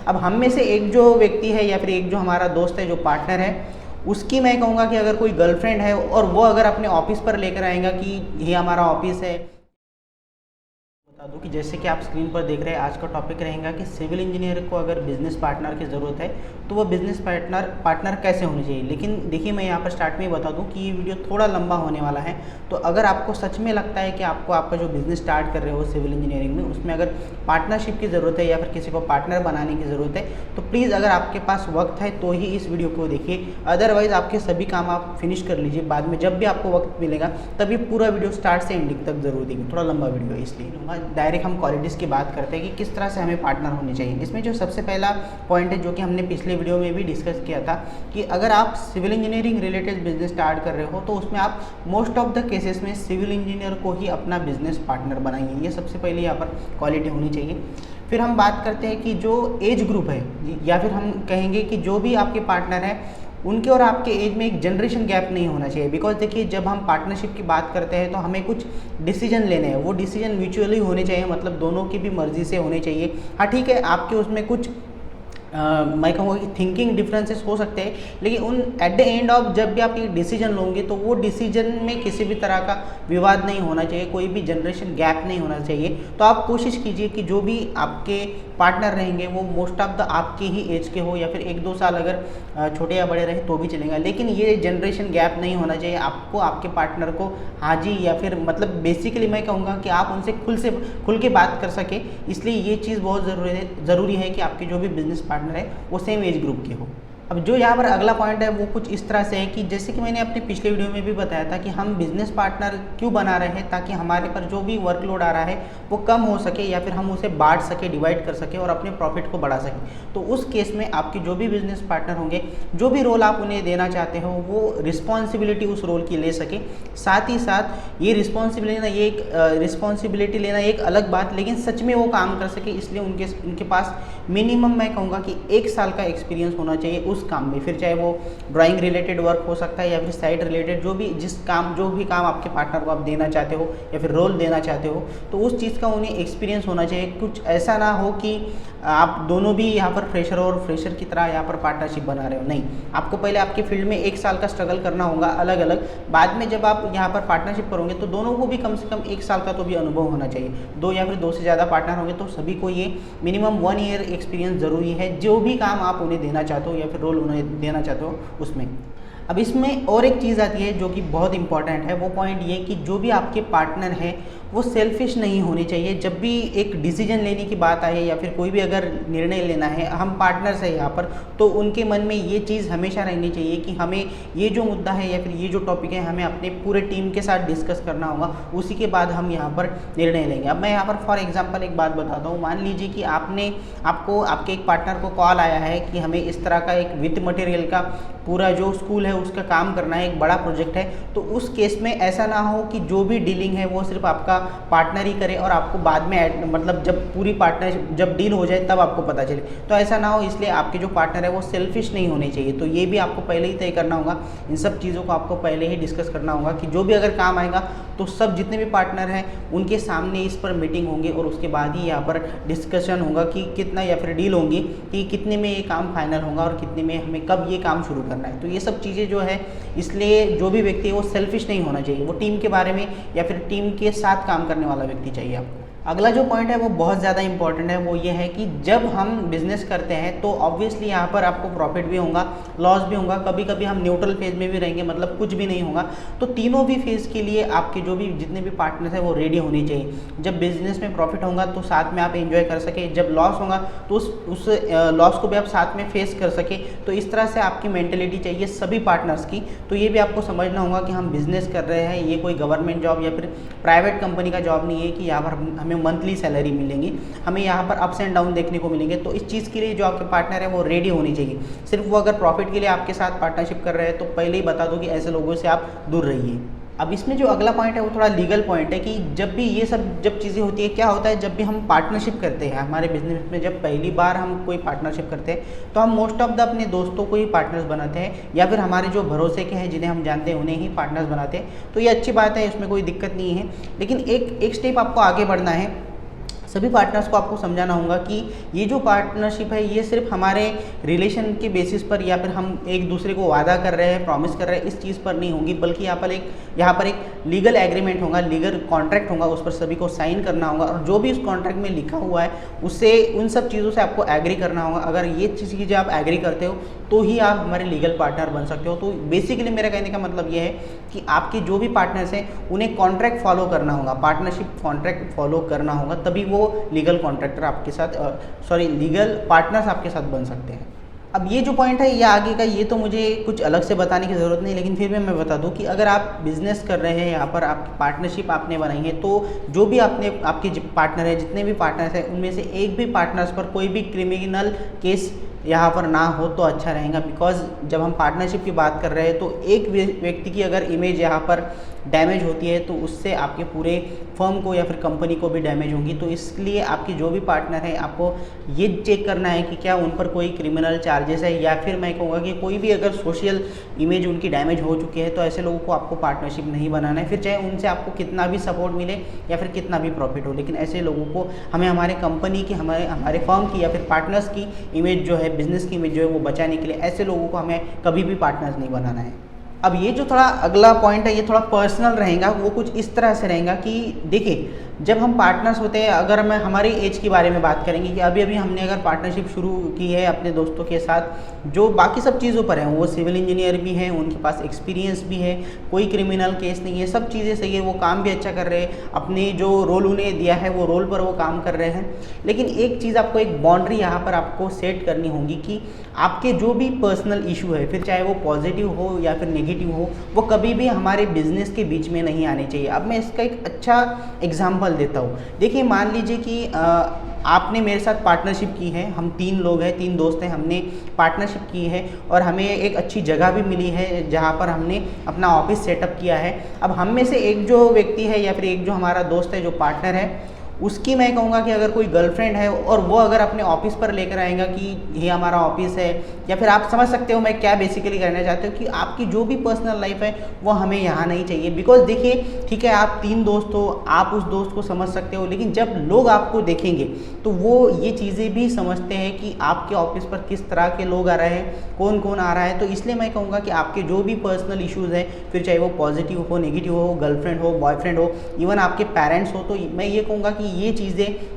अब हम में से एक जो व्यक्ति है या फिर एक जो हमारा दोस्त है, जो पार्टनर है, उसकी मैं कहूँगा कि अगर कोई गर्लफ्रेंड है और वो अगर अपने ऑफिस पर लेकर आएगा कि ये हमारा ऑफिस है, बता दूं कि जैसे कि आप स्क्रीन पर देख रहे हैं, आज का टॉपिक रहेगा कि सिविल इंजीनियर को अगर बिजनेस पार्टनर की ज़रूरत है तो वो बिजनेस पार्टनर कैसे होने चाहिए। लेकिन देखिए, मैं यहाँ पर स्टार्ट में ही बता दूं कि ये वीडियो थोड़ा लंबा होने वाला है, तो अगर आपको सच में लगता है कि आपको आपका जो बिज़नेस स्टार्ट कर रहे हो सिविल इंजीनियरिंग में, उसमें अगर पार्टनरशिप की ज़रूरत है या फिर किसी को पार्टनर बनाने की ज़रूरत है, तो प्लीज़ अगर आपके पास वक्त है तो ही इस वीडियो को देखिए। अदरवाइज़ आपके सभी काम आप फिनिश कर लीजिए, बाद में जब भी आपको वक्त मिलेगा तभी पूरा वीडियो स्टार्ट से एंडिंग तक जरूर देखिए। थोड़ा लंबा वीडियो है इसलिए डायरेक्ट हम क्वालिटीज़ की बात करते हैं कि किस तरह से हमें पार्टनर होने चाहिए। इसमें जो सबसे पहला पॉइंट है, जो कि हमने पिछले वीडियो में भी डिस्कस किया था, कि अगर आप civil engineering related business start कर रहे हो तो उसमें आप मोस्ट ऑफ द केसेस में सिविल इंजीनियर को ही अपना बिजनेस पार्टनर बनाइए। ये सबसे पहले यहाँ पर क्वालिटी होनी चाहिए। फिर हम बात करते हैं कि जो एज ग्रुप है, या फिर हम कहेंगे कि जो भी आपके पार्टनर है, उनके और आपके एज में एक जनरेशन गैप नहीं होना चाहिए। बिकॉज देखिए, जब हम पार्टनरशिप की बात करते हैं तो हमें कुछ डिसीजन लेने हैं, वो डिसीजन म्यूचुअली होने चाहिए, मतलब दोनों की भी मर्जी से होने चाहिए। हाँ ठीक है, आपके उसमें कुछ मैं कहूँगा कि थिंकिंग डिफरेंसेस हो सकते हैं, लेकिन उन एट द एंड ऑफ जब भी आप एक डिसीजन लोगे तो वो डिसीजन में किसी भी तरह का विवाद नहीं होना चाहिए, कोई भी जनरेशन गैप नहीं होना चाहिए। तो आप कोशिश कीजिए कि जो भी आपके पार्टनर रहेंगे वो मोस्ट ऑफ द आपके ही एज के हो, या फिर 1-2 साल अगर छोटे या बड़े रहे तो भी चलेगा, लेकिन ये जनरेशन गैप नहीं होना चाहिए। आपको आपके पार्टनर को हाजी या फिर मतलब बेसिकली मैं कहूँगा कि आप उनसे खुल के बात कर सके, इसलिए ये चीज़ बहुत ज़रूरी है कि आपके जो भी बिजनेस पार्टनर है वो सेम एज ग्रुप के हो। अब जो यहाँ पर अगला पॉइंट है वो कुछ इस तरह से है कि जैसे कि मैंने अपने पिछले वीडियो में भी बताया था कि हम बिजनेस पार्टनर क्यों बना रहे हैं, ताकि हमारे पर जो भी वर्कलोड आ रहा है वो कम हो सके, या फिर हम उसे बांट सके, डिवाइड कर सके और अपने प्रॉफिट को बढ़ा सकें। तो उस केस में आपके जो भी बिजनेस पार्टनर होंगे, जो भी रोल आप उन्हें देना चाहते हो, वो रिस्पॉन्सिबिलिटी उस रोल की ले सके। साथ ही साथ ये रिस्पॉन्सिबिलिटी लेना एक अलग बात, लेकिन सच में वो काम कर सके, इसलिए उनके पास मिनिमम मैं कहूँगा कि 1 साल का एक्सपीरियंस होना चाहिए उस काम में। फिर चाहे वो ड्राइंग रिलेटेड वर्क हो सकता है या फिर साइट रिलेटेड, जो भी काम आपके पार्टनर को आप देना चाहते हो या फिर रोल देना चाहते हो, तो उस चीज़ का उन्हें एक्सपीरियंस होना चाहिए। कुछ ऐसा ना हो कि आप दोनों भी यहाँ पर फ्रेशर और फ्रेशर की तरह यहाँ पर पार्टनरशिप बना रहे हो। नहीं, आपको पहले आपके फील्ड में 1 साल का स्ट्रगल करना होगा अलग अलग। बाद में जब आप यहाँ पर पार्टनरशिप करोगे तो दोनों को भी कम से कम 1 साल का तो भी अनुभव होना चाहिए। 2 या फिर 2 से ज़्यादा पार्टनर होंगे तो सभी को ये मिनिमम 1 ईयर एक्सपीरियंस ज़रूरी है, जो भी काम आप उन्हें देना चाहते हो या फिर रोल उन्हें देना चाहते हो उसमें। अब इसमें और एक चीज़ आती है जो कि बहुत इंपॉर्टेंट है, वो पॉइंट ये कि जो भी आपके पार्टनर हैं वो सेल्फिश नहीं होने चाहिए। जब भी एक डिसीजन लेने की बात आए या फिर कोई भी अगर निर्णय लेना है, हम पार्टनर्स हैं यहाँ पर, तो उनके मन में ये चीज़ हमेशा रहनी चाहिए कि हमें ये जो मुद्दा है या फिर ये जो टॉपिक है, हमें अपने पूरे टीम के साथ डिस्कस करना होगा, उसी के बाद हम यहाँ पर निर्णय लेंगे। अब मैं यहाँ पर फॉर एग्जाम्पल एक बात बताता हूँ। मान लीजिए कि आपको आपके एक पार्टनर को कॉल आया है कि हमें इस तरह का एक विथ मटेरियल का पूरा जो स्कूल है उसका काम करना है, एक बड़ा प्रोजेक्ट है। तो उस केस में ऐसा ना हो कि जो भी डीलिंग है वो सिर्फ आपका पार्टनर ही करे और आपको बाद में मतलब जब पूरी पार्टनर जब डील हो जाए तब आपको पता चले, तो ऐसा ना हो। इसलिए आपके जो पार्टनर है वो सेल्फिश नहीं होने चाहिए। तो ये भी आपको पहले ही तय करना होगा, इन सब चीज़ों को आपको पहले ही डिस्कस करना होगा कि जो भी अगर काम आएगा तो सब जितने भी पार्टनर हैं उनके सामने इस पर मीटिंग होंगी और उसके बाद ही यहाँ पर डिस्कशन होगा कि कितना, या फिर डील होंगी कि कितने में ये काम फाइनल होगा और कितने में हमें कब ये काम शुरू करना है। तो ये सब चीज़ें जो है, इसलिए जो भी व्यक्ति है वो सेल्फिश नहीं होना चाहिए, वो टीम के बारे में या फिर टीम के साथ काम करने वाला व्यक्ति चाहिए आपको। अगला जो पॉइंट है वो बहुत ज़्यादा इंपॉर्टेंट है, वो ये है कि जब हम बिजनेस करते हैं तो ऑब्वियसली यहाँ पर आपको प्रॉफिट भी होगा, लॉस भी होगा, कभी कभी हम न्यूट्रल फेज में भी रहेंगे, मतलब कुछ भी नहीं होगा। तो तीनों भी फेज के लिए आपके जो भी जितने भी पार्टनर्स हैं वो रेडी होनी चाहिए। जब बिजनेस में प्रॉफिट होगा तो साथ में आप एंजॉय कर सके, जब लॉस होगा तो उस लॉस को भी आप साथ में फेस कर सके। तो इस तरह से आपकी मेंटेलिटी चाहिए सभी पार्टनर्स की। तो ये भी आपको समझना होगा कि हम बिजनेस कर रहे हैं, ये कोई गवर्नमेंट जॉब या फिर प्राइवेट कंपनी का जॉब नहीं है कि यहाँ पर हमें मंथली सैलरी मिलेंगी, हमें यहाँ पर अप्स एंड डाउन देखने को मिलेंगे। तो इस चीज़ के लिए जो आपके पार्टनर है वो रेडी होनी चाहिए। सिर्फ वो अगर प्रॉफिट के लिए आपके साथ पार्टनरशिप कर रहे हैं तो पहले ही बता दो कि ऐसे लोगों से आप दूर रहिए। अब इसमें जो अगला पॉइंट है वो थोड़ा लीगल पॉइंट है कि जब भी ये सब चीज़ें होती है, क्या होता है जब भी हम पार्टनरशिप करते हैं हमारे बिजनेस में, जब पहली बार हम कोई पार्टनरशिप करते हैं तो हम मोस्ट ऑफ द अपने दोस्तों को ही पार्टनर्स बनाते हैं, या फिर हमारे जो भरोसे के हैं जिन्हें हम जानते हैं उन्हें ही पार्टनर्स बनाते हैं। तो ये अच्छी बात है, इसमें कोई दिक्कत नहीं है। लेकिन एक स्टेप आपको आगे बढ़ना है। सभी पार्टनर्स को आपको समझाना होगा कि ये जो पार्टनरशिप है ये सिर्फ हमारे रिलेशन के बेसिस पर या फिर हम एक दूसरे को वादा कर रहे हैं, प्रॉमिस कर रहे हैं, इस चीज़ पर नहीं होगी, बल्कि यहाँ पर एक लीगल एग्रीमेंट होगा, लीगल कॉन्ट्रैक्ट होगा, उस पर सभी को साइन करना होगा और जो भी उस कॉन्ट्रैक्ट में लिखा हुआ है उससे उन सब चीज़ों से आपको एग्री करना होगा। अगर ये चीज़ें आप एग्री करते हो तो ही आप हमारे लीगल पार्टनर बन सकते हो। तो बेसिकली मेरा कहने का मतलब ये है कि आपके जो भी पार्टनर्स हैं उन्हें कॉन्ट्रैक्ट फॉलो करना होगा, पार्टनरशिप कॉन्ट्रैक्ट फॉलो करना होगा, तभी वो लीगल कॉन्ट्रैक्टर आपके साथ लीगल पार्टनर्स आपके साथ बन सकते हैं। अब ये जो पॉइंट है ये आगे का, ये तो मुझे कुछ अलग से बताने की ज़रूरत नहीं, लेकिन फिर भी मैं बता दूं कि अगर आप बिज़नेस कर रहे हैं, यहाँ पर आपकी पार्टनरशिप आपने बनाई है, तो जो भी आपके पार्टनर है, जितने भी पार्टनर्स हैं, उनमें से एक भी पार्टनर्स पर कोई भी क्रिमिनल केस यहाँ पर ना हो तो अच्छा रहेगा। बिकॉज जब हम पार्टनरशिप की बात कर रहे हैं तो एक व्यक्ति की अगर इमेज यहाँ पर डैमेज होती है तो उससे आपके पूरे फर्म को या फिर कंपनी को भी डैमेज होगी। तो इसलिए आपके जो भी पार्टनर हैं आपको ये चेक करना है कि क्या उन पर कोई क्रिमिनल चार्जेस है या फिर मैं कहूँगा कि कोई भी अगर सोशल इमेज उनकी डैमेज हो चुकी है, तो ऐसे लोगों को आपको पार्टनरशिप नहीं बनाना है, फिर चाहे उनसे आपको कितना भी सपोर्ट मिले या फिर कितना भी प्रॉफिट हो। लेकिन ऐसे लोगों को हमें हमारे कंपनी की, हमारे फर्म की या फिर पार्टनर्स की इमेज जो है, बिजनेस की इमेज जो है वो बचाने के लिए ऐसे लोगों को हमें कभी भी पार्टनर्स नहीं बनाना है। अब ये जो थोड़ा अगला पॉइंट है ये थोड़ा पर्सनल रहेगा, वो कुछ इस तरह से रहेगा कि देखिए जब हम पार्टनर्स होते हैं, अगर मैं हमारी एज के बारे में बात करेंगे कि अभी हमने अगर पार्टनरशिप शुरू की है अपने दोस्तों के साथ, जो बाकी सब चीज़ों पर हैं, वो सिविल इंजीनियर भी हैं, उनके पास एक्सपीरियंस भी है, कोई क्रिमिनल केस नहीं है, सब चीज़ें सही है, वो काम भी अच्छा कर रहे हैं, अपने जो रोल उन्हें दिया है वो रोल पर वो काम कर रहे हैं। लेकिन एक चीज़ आपको, एक बाउंड्री यहाँ पर आपको सेट करनी होगी कि आपके जो भी पर्सनल इशू है, फिर चाहे वो पॉजिटिव हो या फिर नेगेटिव हो, वो कभी भी हमारे बिजनेस के बीच में नहीं आने चाहिए। अब मैं इसका एक अच्छा एग्जाम्पल देता हूँ। देखिए मान लीजिए कि आपने मेरे साथ पार्टनरशिप की है, हम 3 लोग हैं, 3 दोस्त हैं, हमने पार्टनरशिप की है और हमें एक अच्छी जगह भी मिली है जहाँ पर हमने अपना ऑफिस सेटअप किया है। अब हम में से एक जो व्यक्ति है या फिर एक जो हमारा दोस्त है, जो पार्टनर है, उसकी मैं कहूँगा कि अगर कोई गर्लफ्रेंड है और वो अगर अपने ऑफिस पर लेकर आएगा कि ये हमारा ऑफिस है, या फिर आप समझ सकते हो मैं क्या बेसिकली कहना चाहते हो कि आपकी जो भी पर्सनल लाइफ है वो हमें यहाँ नहीं चाहिए। बिकॉज देखिए ठीक है, आप 3 दोस्त हो, आप उस दोस्त को समझ सकते हो, लेकिन जब लोग आपको देखेंगे तो वो ये चीज़ें भी समझते हैं कि आपके ऑफिस पर किस तरह के लोग आ रहे हैं, कौन कौन आ रहा है। तो इसलिए मैं कहूँगा कि आपके जो भी पर्सनल इश्यूज़ हैं, फिर चाहे वो पॉजिटिव हो, नेगेटिव हो, गर्लफ्रेंड हो, बॉयफ्रेंड हो, इवन आपके पेरेंट्स हो, तो मैं ये कहूँगा कि ये चीज़ें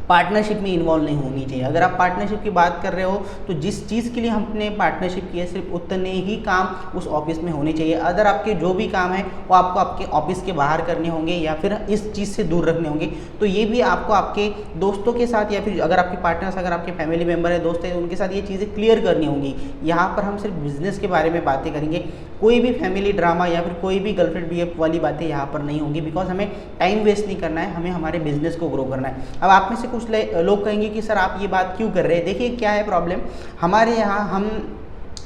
पार्टनरशिप में इन्वॉल्व नहीं होनी चाहिए। अगर आप पार्टनरशिप की बात कर रहे हो तो जिस चीज़ के लिए हमने पार्टनरशिप की है सिर्फ उतने ही काम उस ऑफिस में होने चाहिए। अदर आपके जो भी काम है वो आपको आपके ऑफिस के बाहर करने होंगे या फिर इस चीज़ से दूर रखने होंगे। तो ये भी आपको आपके दोस्तों के साथ या फिर अगर आपके पार्टनर्स, अगर आपके फैमिली मेम्बर है, दोस्त है, उनके साथ ये चीज़ें क्लियर करनी होंगी। यहाँ पर हम सिर्फ बिजनेस के बारे में बातें करेंगे, कोई भी फैमिली ड्रामा या फिर कोई भी गर्लफ्रेंड बीएफ वाली बातें यहाँ पर नहीं होंगी। बिकॉज हमें टाइम वेस्ट नहीं करना है, हमें हमारे बिजनेस को ग्रो करना है। अब आप में से कुछ लोग कहेंगे कि सर आप ये बात क्यों कर रहे हैं। देखिए क्या है प्रॉब्लम, हमारे यहाँ हम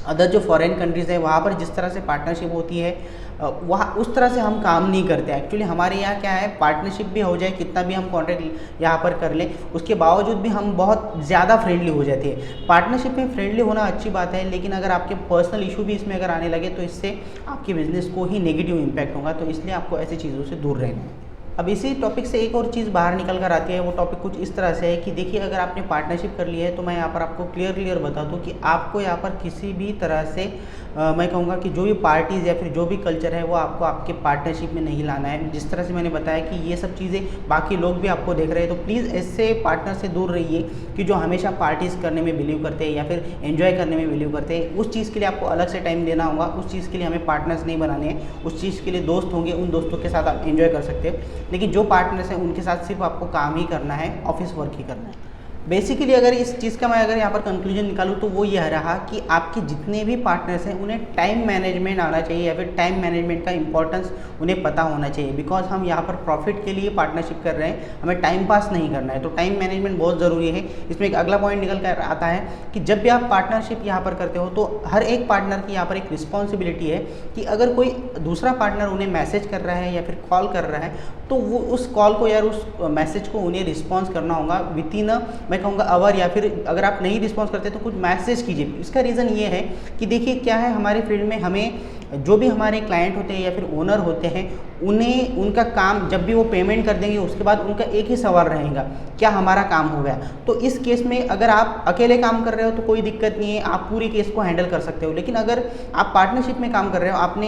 अदर जो फॉरेन कंट्रीज़ है वहाँ पर जिस तरह से पार्टनरशिप होती है वहाँ उस तरह से हम काम नहीं करते। एक्चुअली हमारे यहाँ क्या है, पार्टनरशिप भी हो जाए, कितना भी हम कॉन्ट्रैक्ट यहाँ पर कर लें, उसके बावजूद भी हम बहुत ज़्यादा फ्रेंडली हो जाते हैं। पार्टनरशिप में फ्रेंडली होना अच्छी बात है, लेकिन अगर आपके पर्सनल इशू भी इसमें अगर आने लगे तो इससे आपके बिजनेस को ही नेगेटिव इम्पैक्ट होगा। तो इसलिए आपको ऐसी चीज़ों से दूर रहना है। अब इसी टॉपिक से एक और चीज़ बाहर निकल कर आती है, वो टॉपिक कुछ इस तरह से है कि देखिए अगर आपने पार्टनरशिप कर ली है तो मैं यहाँ पर आपको क्लियर बता दूँ कि आपको यहाँ पर किसी भी तरह से मैं कहूँगा कि जो भी पार्टीज़ या फिर जो भी कल्चर है वो आपको आपके पार्टनरशिप में नहीं लाना है। जिस तरह से मैंने बताया कि ये सब चीज़ें बाकी लोग भी आपको देख रहे हैं, तो प्लीज़ ऐसे पार्टनर से दूर रहिए कि जो हमेशा पार्टीज़ करने में बिलीव करते हैं या फिर एंजॉय करने में बिलीव करते हैं। उस चीज़ के लिए आपको अलग से टाइम देना होगा, उस चीज़ के लिए हमें पार्टनर्स नहीं बनाने हैं। उस चीज़ के लिए दोस्त होंगे, उन दोस्तों के साथ आप एंजॉय कर सकते हो, लेकिन जो पार्टनर्स हैं उनके साथ सिर्फ आपको काम ही करना है, ऑफिस वर्क ही करना है। बेसिकली अगर इस चीज़ का मैं अगर यहाँ पर कंक्लूजन निकालूँ तो वो यह रहा कि आपके जितने भी पार्टनर्स हैं उन्हें टाइम मैनेजमेंट आना चाहिए या फिर टाइम मैनेजमेंट का इंपॉर्टेंस उन्हें पता होना चाहिए। बिकॉज हम यहाँ पर प्रॉफिट के लिए पार्टनरशिप कर रहे हैं, हमें टाइम पास नहीं करना है, तो टाइम मैनेजमेंट बहुत ज़रूरी है। इसमें एक अगला पॉइंट निकल कर आता है कि जब भी आप पार्टनरशिप यहाँ पर करते हो तो हर एक पार्टनर की यहाँ पर एक रिस्पॉन्सिबिलिटी है कि अगर कोई दूसरा पार्टनर उन्हें मैसेज कर रहा है या फिर कॉल कर रहा है तो वो उस कॉल को या उस मैसेज को उन्हें रिस्पॉन्स करना होगा विद इन मैं कहूँगा आवर, या फिर अगर आप नहीं रिस्पॉन्स करते तो कुछ मैसेज कीजिए। इसका रीज़न ये है कि देखिए क्या है, हमारे फील्ड में हमें जो भी हमारे क्लाइंट होते हैं या फिर ओनर होते हैं उन्हें उनका काम जब भी वो पेमेंट कर देंगे उसके बाद उनका एक ही सवाल रहेगा, क्या हमारा काम हो गया। तो इस केस में अगर आप अकेले काम कर रहे हो तो कोई दिक्कत नहीं है, आप पूरी केस को हैंडल कर सकते हो। लेकिन अगर आप पार्टनरशिप में काम कर रहे हो, आपने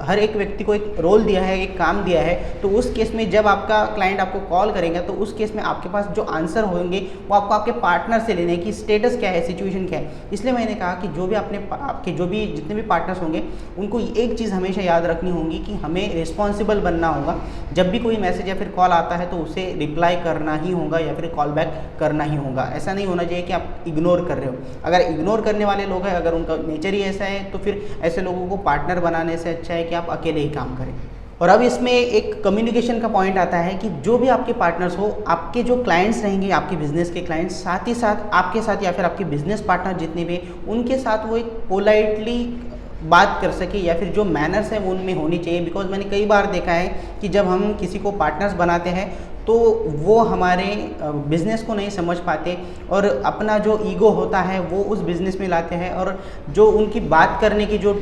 हर एक व्यक्ति को एक रोल दिया है, एक काम दिया है, तो उस केस में जब आपका क्लाइंट आपको कॉल करेगा तो उस केस में आपके पास जो आंसर होंगे वो आपको आपके पार्टनर से लेने की स्टेटस क्या है, सिचुएशन क्या है। इसलिए मैंने कहा कि जो भी आपके जो भी जितने भी पार्टनर्स होंगे उनको एक चीज़ हमेशा याद रखनी होगी कि हमें रिस्पॉन्सिबल बनना होगा। जब भी कोई मैसेज या फिर कॉल आता है तो उसे रिप्लाई करना ही होगा या फिर कॉल बैक करना ही होगा। ऐसा नहीं होना चाहिए कि आप इग्नोर कर रहे हो। अगर इग्नोर करने वाले लोग हैं, अगर उनका नेचर ही ऐसा है, तो फिर ऐसे लोगों को पार्टनर बनाने से अच्छा है कि आप अकेले ही काम करें। और अब इसमें एक कम्युनिकेशन का पॉइंट आता है कि जो भी आपके पार्टनर्स हो, आपके जो क्लाइंट्स रहेंगे, आपके बिजनेस के क्लाइंट्स, साथ ही साथ आपके साथ या फिर आपके बिजनेस पार्टनर जितने भी, उनके साथ वो एक पोलाइटली बात कर सके या फिर जो मैनर्स हैं वो उनमें होनी चाहिए। बिकॉज मैंने कई बार देखा है कि जब हम किसी को पार्टनर्स बनाते हैं तो वो हमारे बिज़नेस को नहीं समझ पाते और अपना जो ईगो होता है वो उस बिज़नेस में लाते हैं और जो उनकी बात करने की जो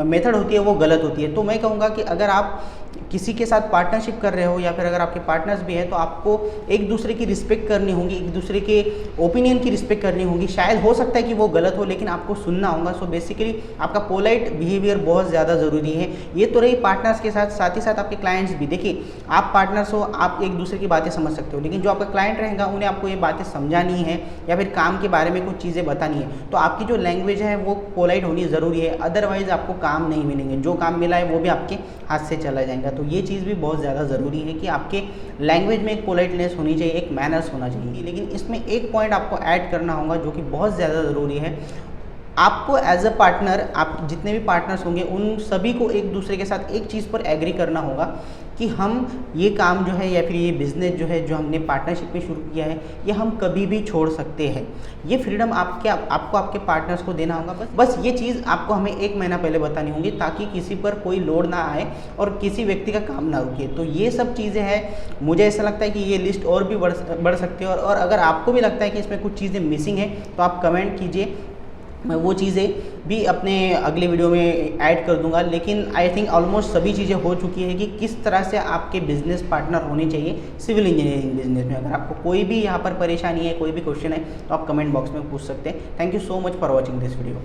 मेथड होती है वो गलत होती है। तो मैं कहूँगा कि अगर आप किसी के साथ पार्टनरशिप कर रहे हो या फिर अगर आपके पार्टनर्स भी हैं तो आपको एक दूसरे की रिस्पेक्ट करनी होगी, एक दूसरे के ओपिनियन की रिस्पेक्ट करनी होगी। शायद हो सकता है कि वो गलत हो लेकिन आपको सुनना होगा। सो बेसिकली आपका पोलाइट बिहेवियर बहुत ज़्यादा ज़रूरी है। ये तो रही पार्टनर्स के साथ, साथ ही साथ आपके क्लाइंट्स भी। देखिए, आप पार्टनर्स हो, आप एक दूसरे की बातें समझ सकते हो, लेकिन जो आपका क्लाइंट रहेगा उन्हें आपको ये बातें समझानी है या फिर काम के बारे में कुछ चीज़ें बतानी है, तो आपकी जो लैंग्वेज है वो पोलाइट होनी ज़रूरी है। अदरवाइज़ आपको काम नहीं मिलेंगे, जो काम मिला है वो भी आपके हाथ से चला जाएगा। तो ये चीज़ भी बहुत ज़्यादा ज़रूरी है कि आपके लैंग्वेज में एक पोलाइटनेस होनी चाहिए, एक मैनर्स होना चाहिए। लेकिन इसमें एक पॉइंट आपको ऐड करना होगा जो कि बहुत ज़्यादा ज़रूरी है। आपको एज अ पार्टनर, आप जितने भी पार्टनर्स होंगे उन सभी को एक दूसरे के साथ एक चीज़ पर एग्री करना होगा कि हम ये काम जो है या फिर ये बिज़नेस जो है जो हमने पार्टनरशिप में शुरू किया है ये हम कभी भी छोड़ सकते हैं। ये फ्रीडम आपको आपके पार्टनर्स को देना होगा। बस ये चीज़ आपको हमें 1 महीना पहले बतानी होगी ताकि किसी पर कोई लोड ना आए और किसी व्यक्ति का काम ना रुके। तो ये सब चीज़ें हैं। मुझे ऐसा लगता है कि ये लिस्ट और भी बढ़ सकती है और अगर आपको भी लगता है कि इसमें कुछ चीज़ें मिसिंग है तो आप कमेंट कीजिए, मैं वो चीज़ें भी अपने अगले वीडियो में ऐड कर दूंगा। लेकिन आई थिंक ऑलमोस्ट सभी चीज़ें हो चुकी है कि किस तरह से आपके बिजनेस पार्टनर होने चाहिए सिविल इंजीनियरिंग बिजनेस में। अगर आपको कोई भी यहाँ पर परेशानी है, कोई भी क्वेश्चन है तो आप कमेंट बॉक्स में पूछ सकते हैं। Thank you so much for watching this video.